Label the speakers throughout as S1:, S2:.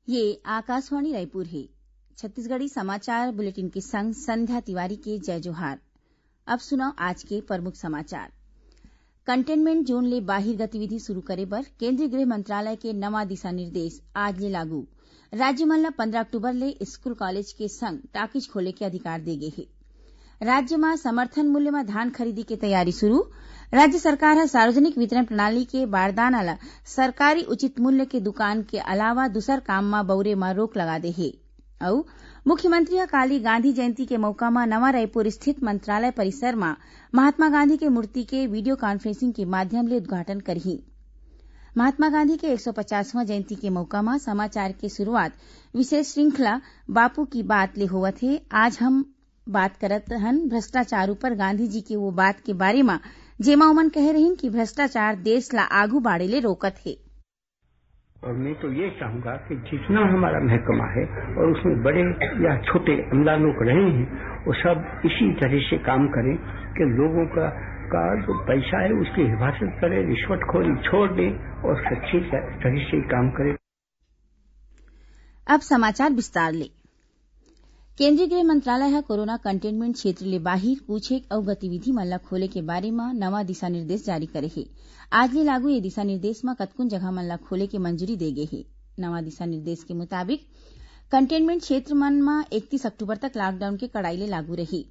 S1: ये आकाशवाणी रायपुर है। छत्तीसगढ़ी समाचार बुलेटिन के संग संध्या तिवारी के जय जोहार। अब सुनाओ आज के प्रमुख समाचार। कंटेनमेंट जोन ले बाहिर गतिविधि शुरू करे बर केंद्रीय गृह मंत्रालय के नवा दिशा निर्देश आज ले लागू। राज्य मन ल 15 अक्टूबर ले स्कूल कॉलेज के संग टाकिज खोले के अधिकार दे गे हे। राज्य में समर्थन मूल्य में धान खरीदी के तैयारी शुरू। राज्य सरकार सार्वजनिक वितरण प्रणाली के बारदाना ला सरकारी उचित मूल्य के दुकान के अलावा दूसर काम में बउरे में रोक लगा दे हे। और मुख्यमंत्री काली गांधी जयंती के मौका में नवा रायपुर स्थित मंत्रालय परिसर में महात्मा गांधी के मूर्ति के वीडियो कॉन्फ्रेंसिंग के माध्यम ले उद्घाटन करही। महात्मा गांधी के 150वां जयंती के मौका में समाचार के शुरुआत विशेष श्रृंखला बापू की बात ले होवत है। आज हम बात करत हन भ्रष्टाचार ऊपर गांधी जी के वो बात के बारे में जेमा उमन कह रही कि भ्रष्टाचार देश ला आगू बाढ़े ले रोकत है।
S2: और मैं तो ये चाहूंगा कि जितना हमारा महकमा है और उसमें बड़े या छोटे अमला लोग रहे हैं वो सब इसी तरह से काम करें कि लोगों का जो पैसा है उसकी हिफाजत करें, रिश्वतखोरी छोड़ दें और सच्ची तरह से काम करें।
S1: अब समाचार विस्तार ले। केंद्रीय गृह मंत्रालय है कोरोना कंटेनमेंट क्षेत्र ले बाहिर कुछ एक अउ गतिविधि मन ला खोले के बारे में नवा दिशा निर्देश जारी करे हे। आज ले लागू ये दिशा निर्देश में कतकुन जगह मन ला खोले के मंजूरी दे गे हे। नवा दिशा निर्देश के मुताबिक कंटेनमेंट क्षेत्र मन में 31 अक्टूबर तक लॉकडाउन के कड़ाई ले लागू रही।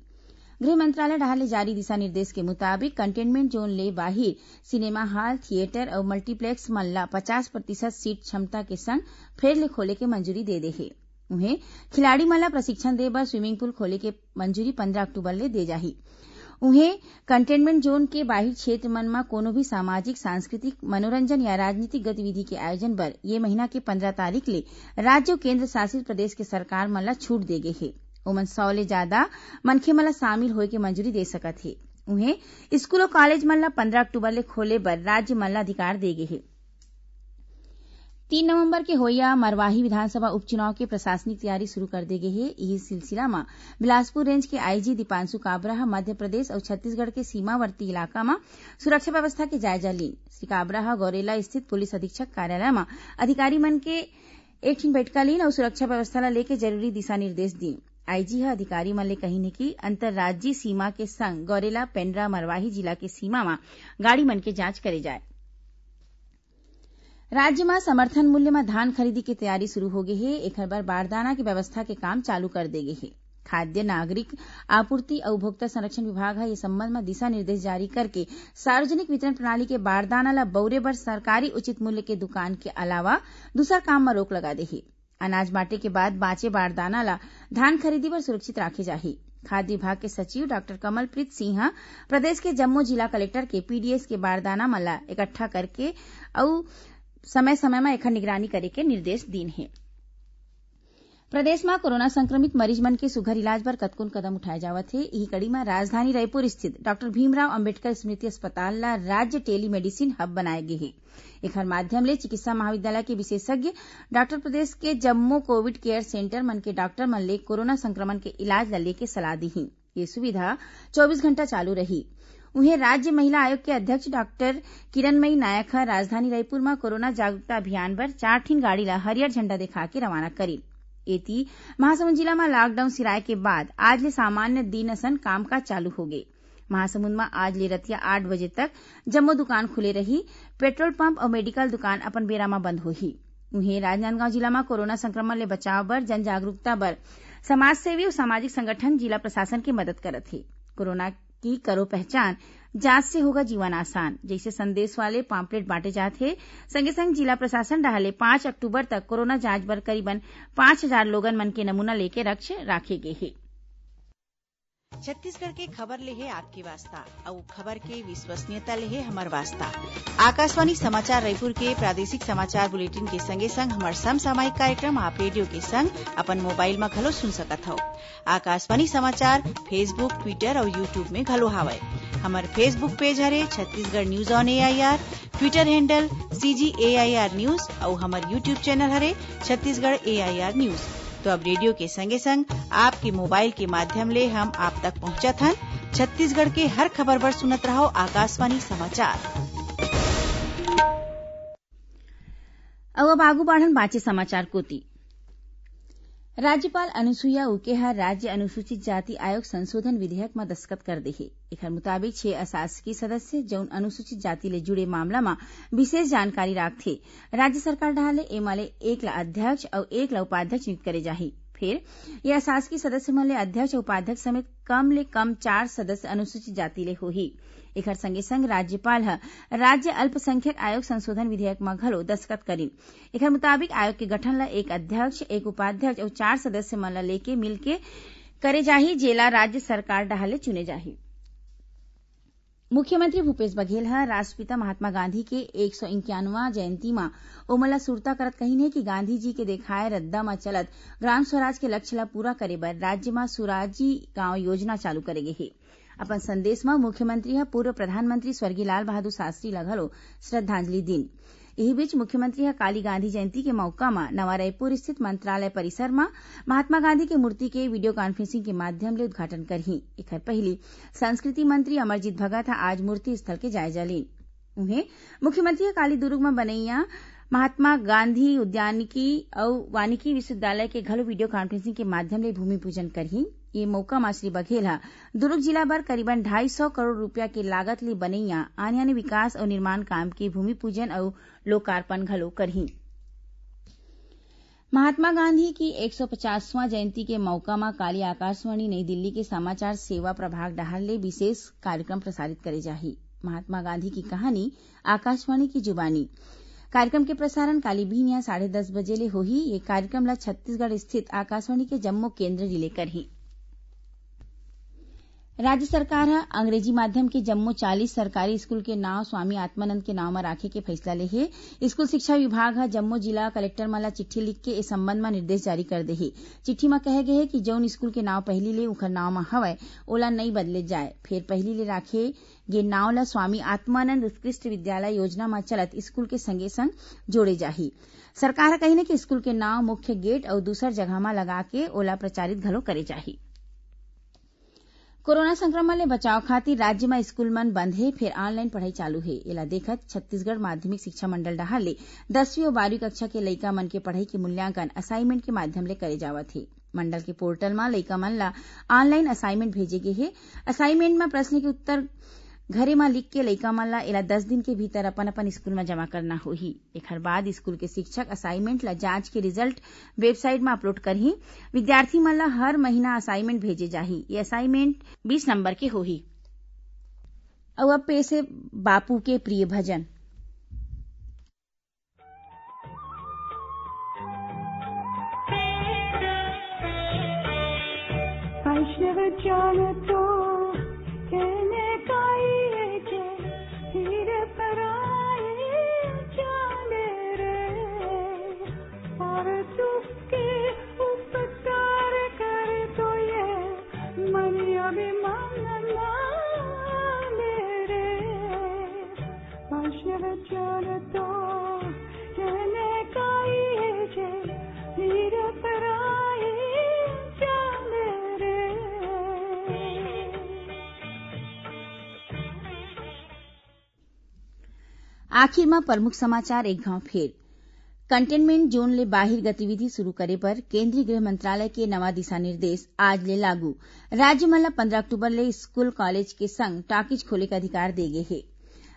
S1: गृह मंत्रालय डाहर ले जारी दिशा निर्देश के मुताबिक कंटेनमेंट जोन ले बाहिर सिनेमा हॉल, थिएटर और मल्टीप्लेक्स मन ला 50% सीट क्षमता के संग फेर ले खोले के मंजूरी दे दे हे। उन्हें खिलाड़ी मन ला प्रशिक्षण दे बर स्विमिंग पूल खोले के मंजूरी 15 अक्टूबर ले दे जाही। उन्हें कंटेनमेंट जोन के बाहिर क्षेत्र मन में कोनो भी सामाजिक, सांस्कृतिक, मनोरंजन या राजनीतिक गतिविधि के आयोजन बर ये महीना के 15 तारीख ले राज्य और केंद्र शासित प्रदेश के सरकार मन ला छूट दे गे हे। ओमन 100 ले ज्यादा मनखे मन ला शामिल होए के मंजूरी दे सकत हे। उन्हें स्कूल और कॉलेज मन ला 15 अक्टूबर ले खोले बर राज्य मन ला अधिकार दे गे हे। 3 नवंबर के होया मरवाही विधानसभा उपचुनाव के प्रशासनिक तैयारी शुरू कर दे गई है। यही सिलसिला में बिलासपुर रेंज के आईजी दीपांशु काबरा मध्य प्रदेश और छत्तीसगढ़ के सीमावर्ती इलाका में सुरक्षा व्यवस्था के जायजा ली। श्री काबरा गौरेला स्थित पुलिस अधीक्षक कार्यालय में अधिकारी मन के एक ठिन बैठका लीन और सुरक्षा व्यवस्था ला लेके जरूरी दिशा निर्देश दी। आईजी अधिकारी मन ले कही कि अंतर्राज्यीय सीमा के संग गौरेला, पेंड्रा, मरवाही जिला के सीमा में गाड़ी मन के जांच करे जाए। राज्य में समर्थन मूल्य में धान खरीदी की तैयारी शुरू हो गई है। एक बार बारदाना की व्यवस्था के काम चालू कर दे गए है। खाद्य नागरिक आपूर्ति और उपभोक्ता संरक्षण विभाग है ये संबंध में दिशा निर्देश जारी करके सार्वजनिक वितरण प्रणाली के बारदाना ला बउरे बर सरकारी उचित मूल्य के दुकान के अलावा दूसर काम में रोक लगा दे है। अनाज बांटे के बाद बांचे बारदाना ला धान खरीदी पर सुरक्षित राखे जाही। खाद्य विभाग के सचिव डॉक्टर कमलप्रीत सिंह प्रदेश के जम्मू जिला कलेक्टर के पीडीएस के बारदाना मन ला इकट्ठा करके और समय समय में एकर निगरानी करे के निर्देश दीन है। प्रदेश में कोरोना संक्रमित मरीज मन के सुघर इलाज पर कतकुन कदम उठाए जावत है। यही कड़ी में राजधानी रायपुर स्थित डॉक्टर भीमराव अंबेडकर स्मृति अस्पताल ला राज्य टेलीमेडिसिन हब बनाए गे है। एकर माध्यम ले चिकित्सा महाविद्यालय के विशेषज्ञ डॉक्टर प्रदेश के जम्मू कोविड केयर सेंटर मन के डॉक्टर मन ले कोरोना संक्रमण के इलाज ला लेके सलाह दी। ये सुविधा 24 घंटा चालू रही। उन्हें राज्य महिला आयोग के अध्यक्ष डॉक्टर किरणमयी नायक राजधानी रायपुर में कोरोना जागरूकता अभियान पर 4 ठिन गाड़ी ला हरियर झंडा दिखा के रवाना करी। एती महासमुंद जिला में लॉकडाउन सिराए के बाद आज ले सामान्य दिन असन कामकाज चालू हो गए। महासमुंद में आज ले रतिया 8 बजे तक जम्मो दुकान खुले रही। पेट्रोल पंप और मेडिकल दुकान अपन बेरा में बंद होही। उन्हें राजनांदगांव जिला में कोरोना संक्रमण ले बचाव बर जन जागरूकता बर समाज सेवी और सामाजिक संगठन जिला प्रशासन की मदद करत है। कोरोना की करो पहचान, जांच से होगा जीवन आसान जैसे संदेश वाले पाम्पलेट बांटे जाते। संगे संग जिला प्रशासन डाले 5 अक्टूबर तक कोरोना जांच बर करीबन 5000 लोगन मन के नमूना लेके राखे गए हैं।
S3: छत्तीसगढ़ के खबर ले है आपकी वास्ता और खबर के विश्वसनीयता ले है हमार वास्ता। आकाशवाणी समाचार रायपुर के प्रादेशिक समाचार बुलेटिन के संगे संग हमार समसामयिक कार्यक्रम आप रेडियो के संग अपन मोबाइल में घलो सुन सकत हो। आकाशवाणी समाचार फेसबुक, ट्विटर और यूट्यूब में घलो हावय। हमार फेसबुक पेज हरे Chhattisgarh news on AIR, Twitter handle CGAIR news और हमार यूट्यूब चैनल हरे छत्तीसगढ़ AIR न्यूज। तो अब रेडियो के संगे संग आपके मोबाइल के माध्यम ले हम आप तक पहुंचत हन। छत्तीसगढ़ के हर खबर पर सुनत रहो आकाशवाणी समाचार।
S1: अब आगू बढ़न बाचे समाचार कोती। राज्यपाल अनुसुईया उइके ह राज्य अनुसूचित जाति आयोग संशोधन विधेयक म दस्खत कर दे हे। एखर मुताबिक 6 अशासकीय सदस्य जौन अनुसूचित जाति ले जुड़े मामला म विशेष जानकारी राखथे राज्य सरकार डाहर ले एमाले 1 ला अध्यक्ष अउ 1 ला उपाध्यक्ष नियुक्त करे जाही। फिर ये अशासकीय सदस्य मन ले अध्यक्ष अउ उपाध्यक्ष समेत कम ले कम 4 सदस्य अनुसूचित जाति ले होही। एखर संगे संग राज्यपाल ह राज्य अल्पसंख्यक आयोग संशोधन विधेयक म घलो दस्खत करिन। एखर मुताबिक आयोग के गठन ल 1 अध्यक्ष 1 उपाध्यक्ष अउ 4 सदस्य मन ल लेके मिलके करे जाही जेला राज्य सरकार डाहर ले चुने जाही। मुख्यमंत्री भूपेश बघेल ह राष्ट्रपिता महात्मा गांधी के 151वां जयंती म ओमन ल सुरता करत कहिन हे कि गांधी जी के देखाए रद्दा म चलत ग्राम स्वराज के लक्ष्य ल पूरा करे बर राज्य म सुराजी गांव योजना चालू करे गे हे। अपन संदेश में मुख्यमंत्री ह पूर्व प्रधानमंत्री स्वर्गीय लाल बहादुर शास्त्री ल घलो श्रद्धांजलि दिन। एही बीच मुख्यमंत्री ह काली गांधी जयंती के मौका म नवा रायपुर स्थित मंत्रालय परिसर म महात्मा गांधी के मूर्ति के वीडियो कॉन्फ्रेंसिंग के माध्यम ले उद्घाटन करही। एखर पहिली संस्कृति मंत्री अमरजीत भगत ह आज मूर्ति स्थल के जायजा लीन। उन्हें मुख्यमंत्री ह काली दुर्ग म बनइया महात्मा गांधी उद्यानिकी अउ वानिकी विश्वविद्यालय के घलो वीडियो कॉन्फ्रेंसिंग के माध्यम ले भूमि पूजन करही। ये मौका म श्री बघेल ह दुर्ग जिला बर करीबन 250 करोड़ रुपया के लागत ले बनइया आने विकास और निर्माण काम के भूमि पूजन और लोकार्पण घलो करही। महात्मा गांधी की 150वां जयंती के मौका म काली आकाशवाणी नई दिल्ली के समाचार सेवा प्रभाग डाहर ले विशेष कार्यक्रम प्रसारित करे जाही। महात्मा गांधी की कहानी आकाशवाणी की जुबानी कार्यक्रम के प्रसारण काली बिहनिया 10:30 बजे ले होही। ये कार्यक्रम ल छत्तीसगढ़ स्थित आकाशवाणी के जम्मू केंद्र रिले करही। राज्य सरकार ह अंग्रेजी माध्यम के जम्मो 40 सरकारी स्कूल के नाव स्वामी आत्मानंद के नाव म राखे के फैसला ले हे। स्कूल शिक्षा विभाग ह जम्मो जिला कलेक्टर मन ल चिट्ठी लिख के इस संबंध म निर्देश जारी कर दे हे। चिट्ठी म कहे गे हे कि जौन स्कूल के नाव पहिली ले उखर नाव म हवय ओला नइ बदले जाए। फिर पहिली ले राखे गे नाव ल स्वामी आत्मानंद उत्कृष्ट विद्यालय योजना म चलत स्कूल के संगे संग जोड़े जाही। सरकार ह कहिन कि स्कूल के नाव मुख्य गेट अउ दूसर जगह म लगा के ओला प्रचारित घलो करे जाही। कोरोना संक्रमण ले बचाव खातिर राज्य में स्कूल मन बंद हे। फिर ऑनलाइन पढ़ाई चालू हे। एला देखत छत्तीसगढ़ माध्यमिक शिक्षा मंडल डाहर ले 10वीं और 12वीं कक्षा के लइका मन के पढ़ाई के मूल्यांकन असाइनमेंट के माध्यम ले करे जावत हे। मंडल के पोर्टल म लइका मन ल ऑनलाइन असाइनमेंट भेजे गे हे। असाइनमेंट में प्रश्न के उत्तर घरे म लिख के लइका मन ल एला 10 दिन के भीतर अपन अपन स्कूल में जमा करना होही। एखर बाद स्कूल के शिक्षक असाइनमेंट ल जांच के रिजल्ट वेबसाइट में अपलोड करही। विद्यार्थी मन ल हर महीना असाइनमेंट भेजे जाही। ये असाइनमेंट 20 नंबर के होही। अब पेश है बापू के प्रिय भजन। आखिर में प्रमुख समाचार एक घाव फेर। कंटेनमेंट जोन ले बाहिर गतिविधि शुरू करे पर केंद्रीय गृह मंत्रालय के नवा दिशा निर्देश आज ले लागू। राज्य मन ल 15 अक्टूबर ले स्कूल कॉलेज के संग टाकिज खोले के अधिकार दे गे हे।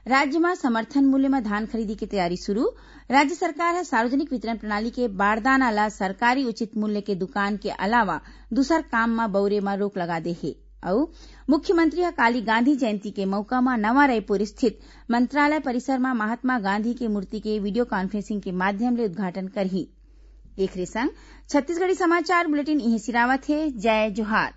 S1: राज्य में समर्थन मूल्य में धान खरीदी की तैयारी शुरू। राज्य सरकार है सार्वजनिक वितरण प्रणाली के बारदाना ला सरकारी उचित मूल्य के दुकान के अलावा दूसर काम में बउरे में रोक लगा दे हे। और मुख्यमंत्री ह काली गांधी जयंती के मौका में नवा रायपुर स्थित मंत्रालय परिसर में महात्मा गांधी के मूर्ति के वीडियो कॉन्फ्रेंसिंग के माध्यम ले उद्घाटन करही। एक संग छत्तीसगढ़ी समाचार बुलेटिन इहीं सिरावत हे। जय जोहार।